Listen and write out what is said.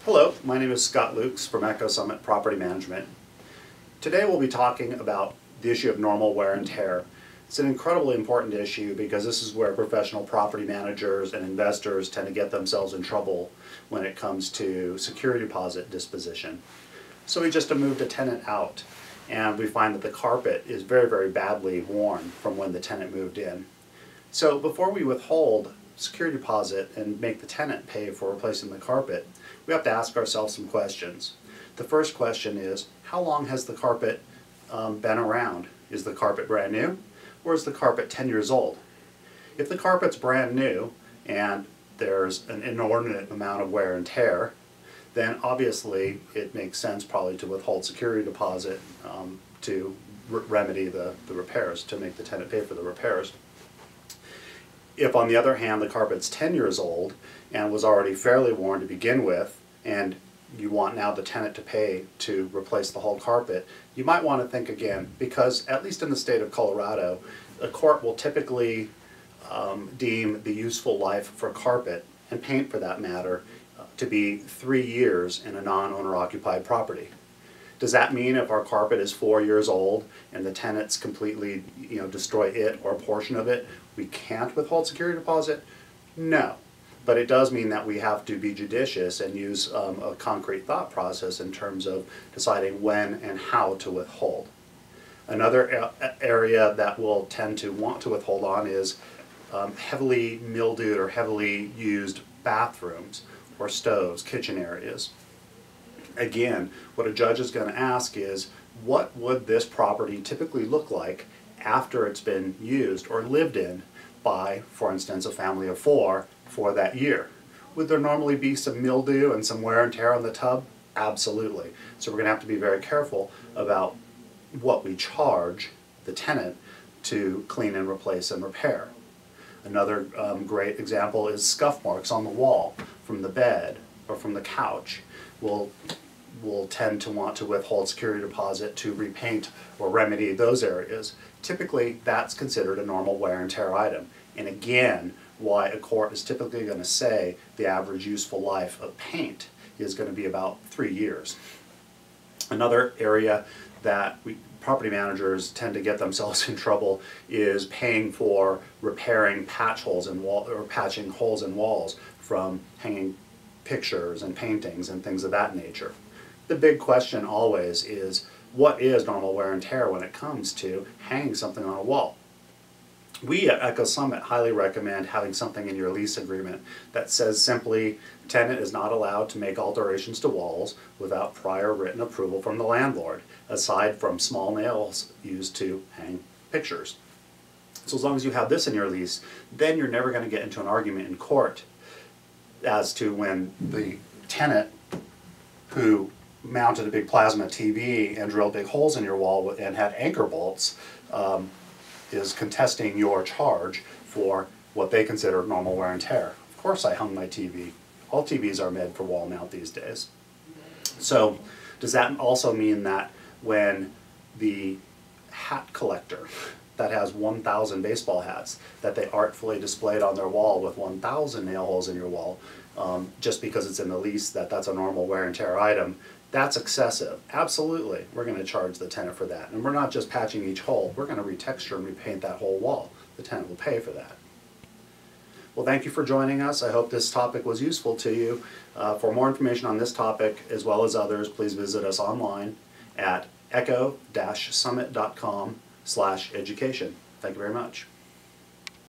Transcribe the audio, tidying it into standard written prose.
Hello, my name is Scott Lukes from Echo Summit Property Management. Today we'll be talking about the issue of normal wear and tear. It's an incredibly important issue because this is where professional property managers and investors tend to get themselves in trouble when it comes to security deposit disposition. So we just moved a tenant out and we find that the carpet is very badly worn from when the tenant moved in. So before we withhold security deposit and make the tenant pay for replacing the carpet, we have to ask ourselves some questions. The first question is, how long has the carpet been around? Is the carpet brand new, or is the carpet 10 years old? If the carpet's brand new and there's an inordinate amount of wear and tear, then obviously it makes sense probably to withhold security deposit to remedy the repairs, to make the tenant pay for the repairs. If, on the other hand, the carpet's 10 years old and was already fairly worn to begin with, and you want now the tenant to pay to replace the whole carpet, you might want to think again, because at least in the state of Colorado, a court will typically deem the useful life for carpet, and paint for that matter, to be 3 years in a non-owner occupied property. Does that mean if our carpet is 4 years old and the tenants completely destroy it or a portion of it, we can't withhold security deposit? No. But it does mean that we have to be judicious and use a concrete thought process in terms of deciding when and how to withhold. Another area that we'll tend to want to withhold on is heavily mildewed or heavily used bathrooms or stoves, kitchen areas. Again, what a judge is going to ask is, what would this property typically look like after it's been used or lived in by, for instance, a family of 4 for that year? Would there normally be some mildew and some wear and tear on the tub? Absolutely. So we're going to have to be very careful about what we charge the tenant to clean and replace and repair. Another great example is scuff marks on the wall from the bed or from the couch. We'll tend to want to withhold security deposit to repaint or remedy those areas. Typically, that's considered a normal wear and tear item. And again, why a court is typically going to say the average useful life of paint is going to be about 3 years. Another area that property managers tend to get themselves in trouble is paying for repairing patch holes in wall, or patching holes in walls from hanging pictures and paintings and things of that nature. The big question always is, what is normal wear and tear when it comes to hanging something on a wall? We at Echo Summit highly recommend having something in your lease agreement that says simply, tenant is not allowed to make alterations to walls without prior written approval from the landlord, aside from small nails used to hang pictures. So as long as you have this in your lease, then you're never going to get into an argument in court as to when the tenant who mounted a big plasma TV and drilled big holes in your wall and had anchor bolts is contesting your charge for what they consider normal wear and tear. Of course I hung my TV. All TVs are made for wall mount these days. So does that also mean that when the hat collector that has 1,000 baseball hats that they artfully displayed on their wall with 1,000 nail holes in your wall, just because it's in the lease, that's a normal wear and tear item, that's excessive? Absolutely, we're going to charge the tenant for that. And we're not just patching each hole, we're going to retexture and repaint that whole wall. The tenant will pay for that. Well, thank you for joining us. I hope this topic was useful to you. For more information on this topic, as well as others, please visit us online at echo-summit.com/education. Thank you very much.